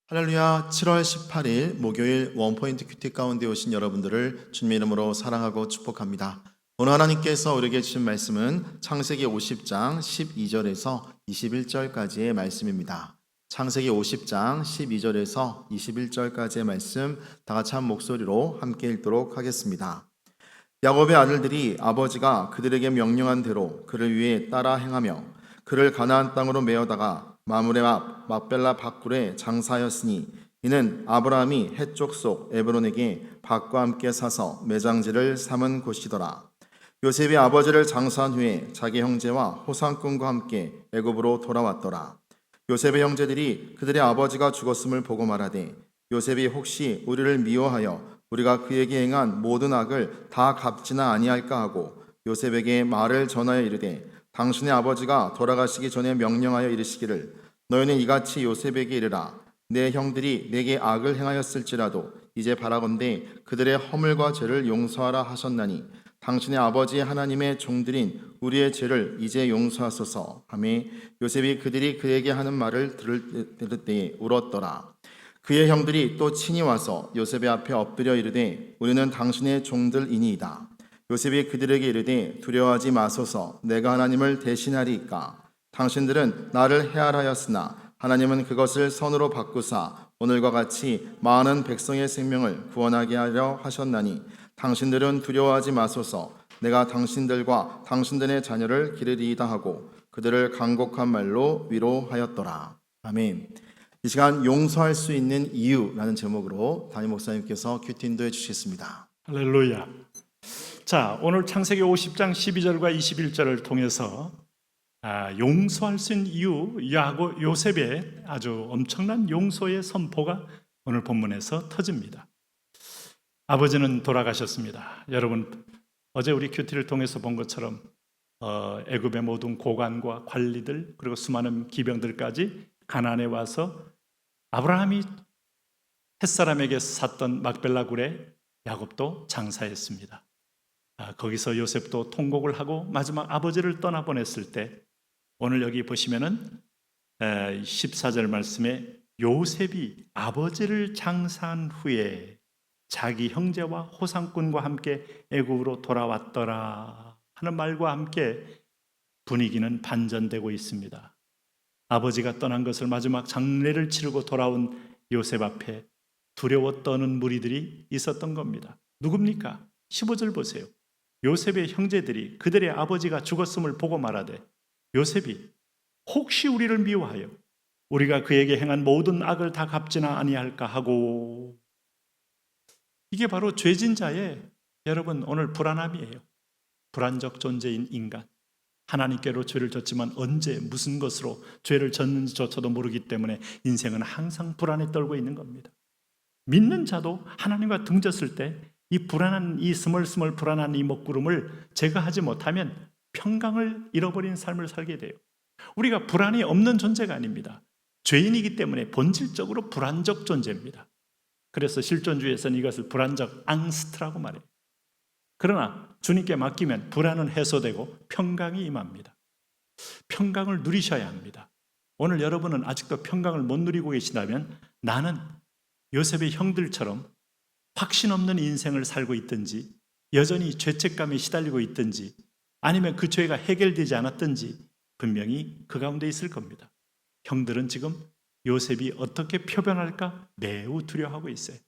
할렐루야. 7월 18일 목요일 원포인트 큐티 가운데 오신 여러분들을 주님의 이름으로 사랑하고 축복합니다. 오늘 하나님께서 우리에게 주신 말씀은 창세기 50장 12절에서 21절까지의 말씀입니다. 창세기 50장 12절에서 21절까지의 말씀 다 같이 한 목소리로 함께 읽도록 하겠습니다. 야곱의 아들들이 아버지가 그들에게 명령한 대로 그를 위해 따라 행하며 그를 가나안 땅으로 메어다가 마므레 앞 막벨라 밭굴에 장사하였으니 이는 아브라함이 해쪽 속 에브론에게 밭과 함께 사서 매장지를 삼은 곳이더라. 요셉이 아버지를 장사한 후에 자기 형제와 호상꾼과 함께 애굽으로 돌아왔더라. 요셉의 형제들이 그들의 아버지가 죽었음을 보고 말하되 요셉이 혹시 우리를 미워하여 우리가 그에게 행한 모든 악을 다 갚지나 아니할까 하고 요셉에게 말을 전하여 이르되 당신의 아버지가 돌아가시기 전에 명령하여 이르시기를 너희는 이같이 요셉에게 이르라. 내 형들이 내게 악을 행하였을지라도 이제 바라건대 그들의 허물과 죄를 용서하라 하셨나니 당신의 아버지 하나님의 종들인 우리의 죄를 이제 용서하소서 하며 요셉이 그들이 그에게 하는 말을 들을 때에 울었더라. 그의 형들이 또 친히 와서 요셉의 앞에 엎드려 이르되 우리는 당신의 종들이니이다. 요셉이 그들에게 이르되 두려워하지 마소서. 내가 하나님을 대신하리이까. 당신들은 나를 해하하였으나 하나님은 그것을 선으로 바꾸사 오늘과 같이 많은 백성의 생명을 구원하게 하려 하셨나니 당신들은 두려워하지 마소서. 내가 당신들과 당신들의 자녀를 기르리이다 하고 그들을 간곡한 말로 위로하였더라. 아멘. 이 시간 용서할 수 있는 이유라는 제목으로 담임 목사님께서 큐티 인도해 주시겠습니다. 할렐루야. 자, 오늘 창세기 50장 12절과 21절을 통해서 용서할 수 있는 이유, 요셉의 아주 엄청난 용서의 선포가 오늘 본문에서 터집니다. 아버지는 돌아가셨습니다. 여러분, 어제 우리 큐티를 통해서 본 것처럼 애굽의 모든 고관과 관리들 그리고 수많은 기병들까지 가나안에 와서 아브라함이 햇사람에게 샀던 막벨라 굴에 야곱도 장사했습니다. 거기서 요셉도 통곡을 하고 마지막 아버지를 떠나보냈을 때 오늘 여기 보시면은 14절 말씀에 요셉이 아버지를 장사한 후에 자기 형제와 호상꾼과 함께 애굽으로 돌아왔더라 하는 말과 함께 분위기는 반전되고 있습니다. 아버지가 떠난 것을 마지막 장례를 치르고 돌아온 요셉 앞에 두려워 떠는 무리들이 있었던 겁니다. 누굽니까? 15절 보세요. 요셉의 형제들이 그들의 아버지가 죽었음을 보고 말하되 요셉이 혹시 우리를 미워하여 우리가 그에게 행한 모든 악을 다 갚지나 아니할까 하고, 이게 바로 죄진 자의 여러분 오늘 불안함이에요. 불안적 존재인 인간, 하나님께로 죄를 졌지만 언제 무슨 것으로 죄를 졌는지조차도 모르기 때문에 인생은 항상 불안에 떨고 있는 겁니다. 믿는 자도 하나님과 등졌을 때 이 불안한, 이 스멀스멀 불안한 이 먹구름을 제거하지 못하면 평강을 잃어버린 삶을 살게 돼요. 우리가 불안이 없는 존재가 아닙니다. 죄인이기 때문에 본질적으로 불안적 존재입니다. 그래서 실존주의에서는 이것을 불안적 앙스트라고 말해요. 그러나 주님께 맡기면 불안은 해소되고 평강이 임합니다. 평강을 누리셔야 합니다. 오늘 여러분은 아직도 평강을 못 누리고 계시다면 나는 요셉의 형들처럼 확신 없는 인생을 살고 있든지 여전히 죄책감에 시달리고 있든지 아니면 그 죄가 해결되지 않았든지 분명히 그 가운데 있을 겁니다. 형들은 지금 요셉이 어떻게 표변할까 매우 두려워하고 있어요.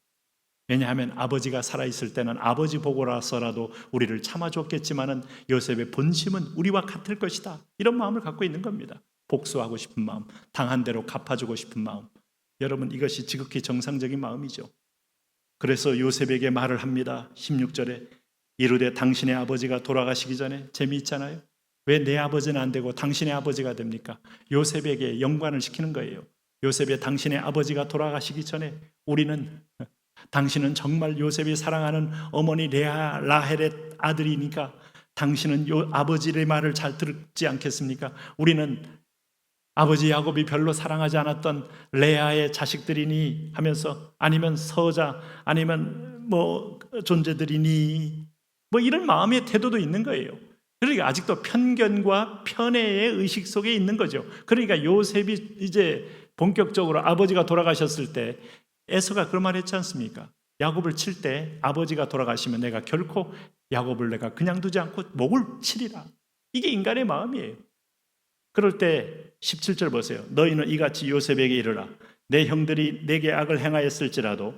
왜냐하면 아버지가 살아있을 때는 아버지 보고라서라도 우리를 참아줬겠지만은 요셉의 본심은 우리와 같을 것이다, 이런 마음을 갖고 있는 겁니다. 복수하고 싶은 마음, 당한 대로 갚아주고 싶은 마음. 여러분, 이것이 지극히 정상적인 마음이죠. 그래서 요셉에게 말을 합니다. 16절에 이르되 당신의 아버지가 돌아가시기 전에, 재미있잖아요. 왜 내 아버지는 안 되고 당신의 아버지가 됩니까? 요셉에게 연관을 시키는 거예요. 요셉의 당신의 아버지가 돌아가시기 전에 당신은 정말 요셉이 사랑하는 어머니 레아 라헬의 아들이니까 당신은 아버지의 말을 잘 듣지 않겠습니까? 우리는 아버지 야곱이 별로 사랑하지 않았던 레아의 자식들이니 하면서, 아니면 서자, 아니면 존재들이니 이런 마음의 태도도 있는 거예요. 그러니까 아직도 편견과 편애의 의식 속에 있는 거죠. 그러니까 요셉이 이제 본격적으로 아버지가 돌아가셨을 때 에서가 그런 말 했지 않습니까? 야곱을 칠 때 아버지가 돌아가시면 내가 결코 야곱을 내가 그냥 두지 않고 목을 치리라. 이게 인간의 마음이에요. 그럴 때 17절 보세요. 너희는 이같이 요셉에게 이르라. 내 형들이 내게 악을 행하였을지라도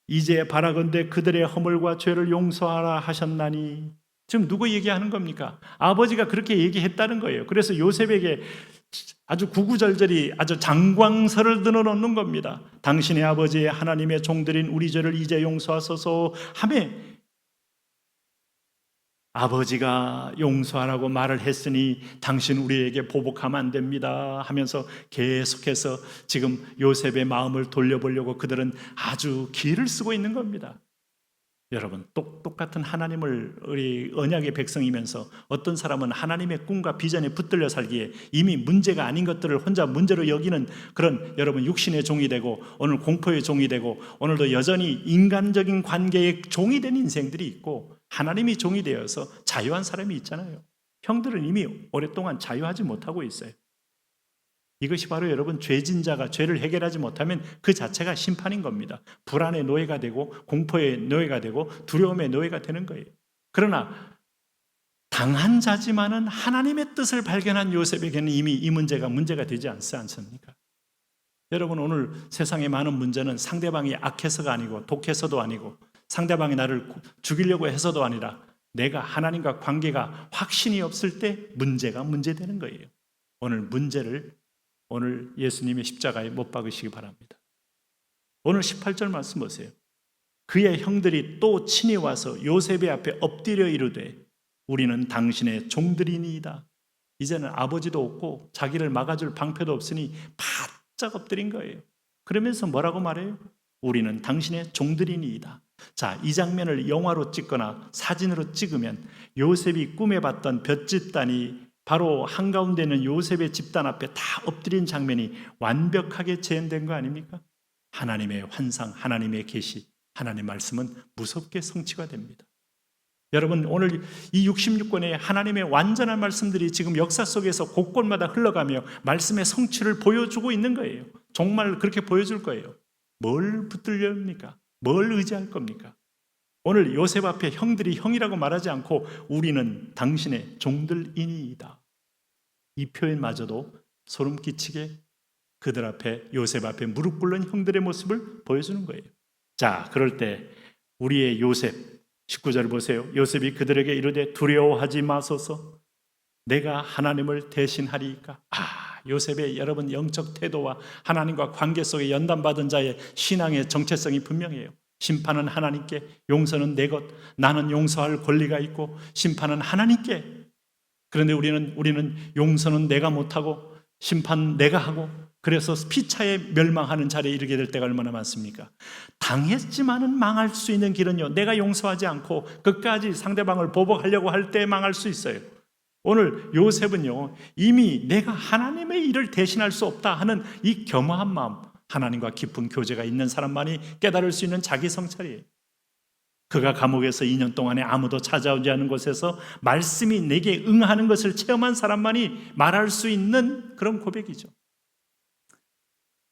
이제 바라건대 그들의 허물과 죄를 용서하라 하셨나니. 지금 누구 얘기하는 겁니까? 아버지가 그렇게 얘기했다는 거예요. 그래서 요셉에게 아주 구구절절히 아주 장광설을 드러놓는 겁니다. 당신의 아버지의 하나님의 종들인 우리 죄를 이제 용서하소서 하며 아버지가 용서하라고 말을 했으니 당신 우리에게 보복하면 안 됩니다 하면서 계속해서 지금 요셉의 마음을 돌려보려고 그들은 아주 기를 쓰고 있는 겁니다. 여러분, 똑같은 하나님을 우리 언약의 백성이면서 어떤 사람은 하나님의 꿈과 비전에 붙들려 살기에 이미 문제가 아닌 것들을 혼자 문제로 여기는 그런 여러분 육신의 종이 되고 오늘 공포의 종이 되고 오늘도 여전히 인간적인 관계의 종이 된 인생들이 있고 하나님이 종이 되어서 자유한 사람이 있잖아요. 형들은 이미 오랫동안 자유하지 못하고 있어요. 이것이 바로 여러분 죄진 자가 죄를 해결하지 못하면 그 자체가 심판인 겁니다. 불안의 노예가 되고 공포의 노예가 되고 두려움의 노예가 되는 거예요. 그러나 당한 자지만은 하나님의 뜻을 발견한 요셉에게는 이미 이 문제가 되지 않지 않습니까? 여러분, 오늘 세상의 많은 문제는 상대방이 악해서가 아니고 독해서도 아니고 상대방이 나를 죽이려고 해서도 아니라 내가 하나님과 관계가 확신이 없을 때 문제가 문제되는 거예요. 오늘 예수님의 십자가에 못 박으시기 바랍니다. 오늘 18절 말씀 보세요. 그의 형들이 또 친히 와서 요셉의 앞에 엎드려 이르되 우리는 당신의 종들이니이다. 이제는 아버지도 없고 자기를 막아줄 방패도 없으니 바짝 엎드린 거예요. 그러면서 뭐라고 말해요? 우리는 당신의 종들이니이다. 자, 이 장면을 영화로 찍거나 사진으로 찍으면 요셉이 꿈에 봤던 볏집단이 바로 한가운데 있는 요셉의 집단 앞에 다 엎드린 장면이 완벽하게 재현된 거 아닙니까? 하나님의 환상, 하나님의 계시, 하나님의 말씀은 무섭게 성취가 됩니다. 여러분, 오늘 이 66권의 하나님의 완전한 말씀들이 지금 역사 속에서 곳곳마다 흘러가며 말씀의 성취를 보여주고 있는 거예요. 정말 그렇게 보여줄 거예요. 뭘 붙들려 합니까? 뭘 의지할 겁니까? 오늘 요셉 앞에 형들이 형이라고 말하지 않고 우리는 당신의 종들이니이다. 이 표현마저도 소름 끼치게 그들 앞에 요셉 앞에 무릎 꿇는 형들의 모습을 보여주는 거예요. 자, 그럴 때 우리의 요셉 19절 보세요. 요셉이 그들에게 이르되 두려워하지 마소서 내가 하나님을 대신하리이까. 요셉의 여러분 영적 태도와 하나님과 관계 속에 연단받은 자의 신앙의 정체성이 분명해요. 심판은 하나님께, 용서는 내 것. 나는 용서할 권리가 있고 심판은 하나님께. 그런데 우리는 용서는 내가 못하고 심판 내가 하고 그래서 피차에 멸망하는 자리에 이르게 될 때가 얼마나 많습니까? 당했지만은 망할 수 있는 길은요, 내가 용서하지 않고 끝까지 상대방을 보복하려고 할 때 망할 수 있어요. 오늘 요셉은요, 이미 내가 하나님의 일을 대신할 수 없다 하는 이 겸허한 마음, 하나님과 깊은 교제가 있는 사람만이 깨달을 수 있는 자기 성찰이에요. 그가 감옥에서 2년 동안에 아무도 찾아오지 않은 곳에서 말씀이 내게 응하는 것을 체험한 사람만이 말할 수 있는 그런 고백이죠.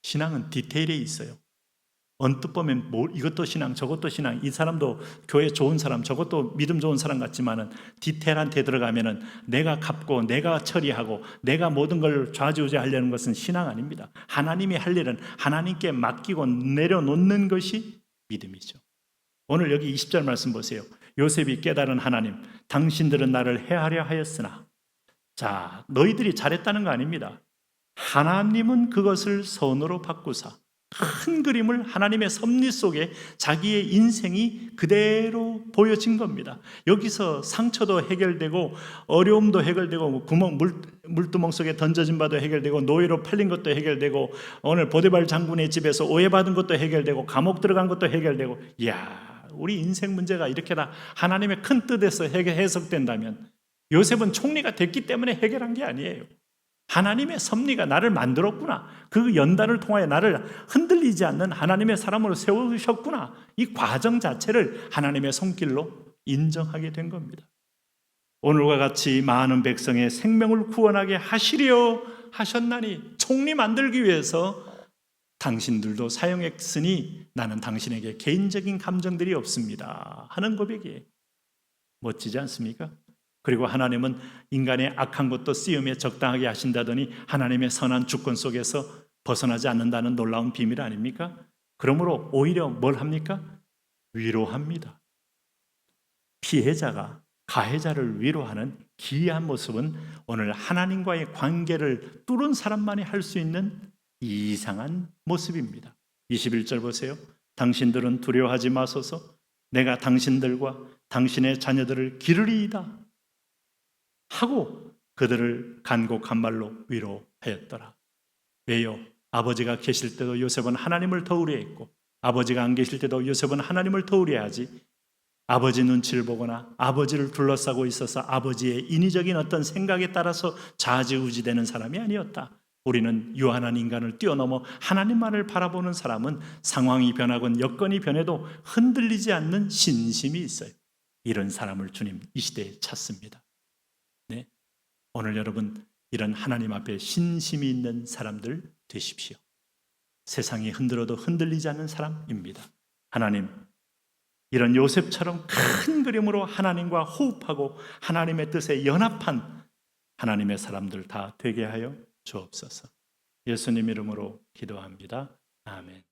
신앙은 디테일에 있어요. 언뜻 보면 이것도 신앙, 저것도 신앙, 이 사람도 교회 좋은 사람, 저것도 믿음 좋은 사람 같지만은 디테일한 데 들어가면은 내가 갚고 내가 처리하고 내가 모든 걸 좌지우지하려는 것은 신앙 아닙니다. 하나님이 할 일은 하나님께 맡기고 내려놓는 것이 믿음이죠. 오늘 여기 20절 말씀 보세요. 요셉이 깨달은 하나님, 당신들은 나를 해하려 하였으나, 자, 너희들이 잘했다는 거 아닙니다. 하나님은 그것을 선으로 바꾸사 큰 그림을 하나님의 섭리 속에 자기의 인생이 그대로 보여진 겁니다. 여기서 상처도 해결되고 어려움도 해결되고 물두멍 속에 던져진 바도 해결되고 노예로 팔린 것도 해결되고 오늘 보디발 장군의 집에서 오해받은 것도 해결되고 감옥 들어간 것도 해결되고, 이야, 우리 인생 문제가 이렇게 다 하나님의 큰 뜻에서 해석된다면 요셉은 총리가 됐기 때문에 해결한 게 아니에요. 하나님의 섭리가 나를 만들었구나. 그 연단을 통하여 나를 흔들리지 않는 하나님의 사람으로 세우셨구나. 이 과정 자체를 하나님의 손길로 인정하게 된 겁니다. 오늘과 같이 많은 백성의 생명을 구원하게 하시려 사용하셨나니 총리 만들기 위해서 당신들도 사용했으니 나는 당신에게 개인적인 감정들이 없습니다 하는 고백이 멋지지 않습니까? 그리고 하나님은 인간의 악한 것도 쓰임에 적당하게 하신다더니 하나님의 선한 주권 속에서 벗어나지 않는다는 놀라운 비밀 아닙니까? 그러므로 오히려 뭘 합니까? 위로합니다. 피해자가 가해자를 위로하는 기이한 모습은 오늘 하나님과의 관계를 뚫은 사람만이 할 수 있는 이상한 모습입니다. 21절 보세요. 당신들은 두려워하지 마소서. 내가 당신들과 당신의 자녀들을 기르리이다 하고 그들을 간곡한 말로 위로하였더라. 왜요? 아버지가 계실 때도 요셉은 하나님을 더 의뢰했고 아버지가 안 계실 때도 요셉은 하나님을 더 의뢰하지, 아버지 눈치를 보거나 아버지를 둘러싸고 있어서 아버지의 인위적인 어떤 생각에 따라서 좌지우지되는 사람이 아니었다. 우리는 유한한 인간을 뛰어넘어 하나님만을 바라보는 사람은 상황이 변하건 여건이 변해도 흔들리지 않는 신심이 있어요. 이런 사람을 주님 이 시대에 찾습니다. 네. 오늘 여러분 이런 하나님 앞에 신심이 있는 사람들 되십시오. 세상이 흔들어도 흔들리지 않는 사람입니다. 하나님, 이런 요셉처럼 큰 그림으로 하나님과 호흡하고 하나님의 뜻에 연합한 하나님의 사람들 다 되게 하여 주옵소서. 예수님 이름으로 기도합니다. 아멘.